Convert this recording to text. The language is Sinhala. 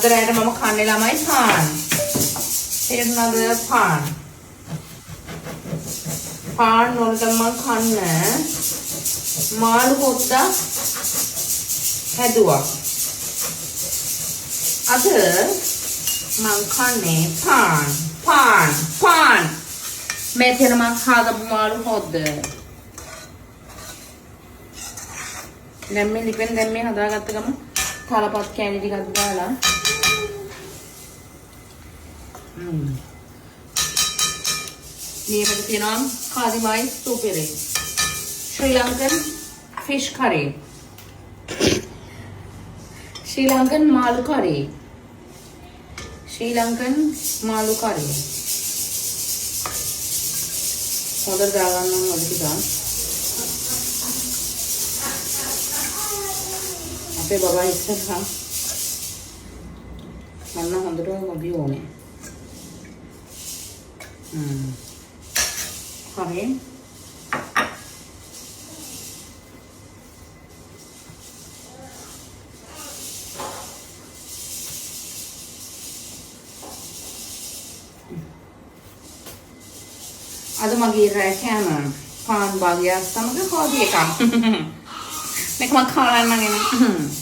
අදරයට මම කන්නේ ළමයි පාන්. තේරුණාද පාන්? පාන් වලට මම කන්නේ මාළු හොද්දා හැදුවා. අද මම කන්නේ පාන්. මෙතන මම හදපු මාළු හොද්ද. දැන් මේ ලිපෙන් දැන් මේ හදාගත්ත ගම තලපත් කෑලි ටිකක් දාලා මේකට තියෙනවා කාදිමයි සූපිරේ ශ්‍රී ලංකන් ෆිෂ් කරේ ශ්‍රී ලංකන් මාළු කරේ හොඳට දාගන්න ඕන ඔලි ටිකක් අපේ බබා ඉස්සරහා මන්න හොඳට ඔබි ඕනේ හරි අද මගේ රෑ කෑම පාන් භාගයක් සමග හොදි එකක් මේක මම කාලා නම් එන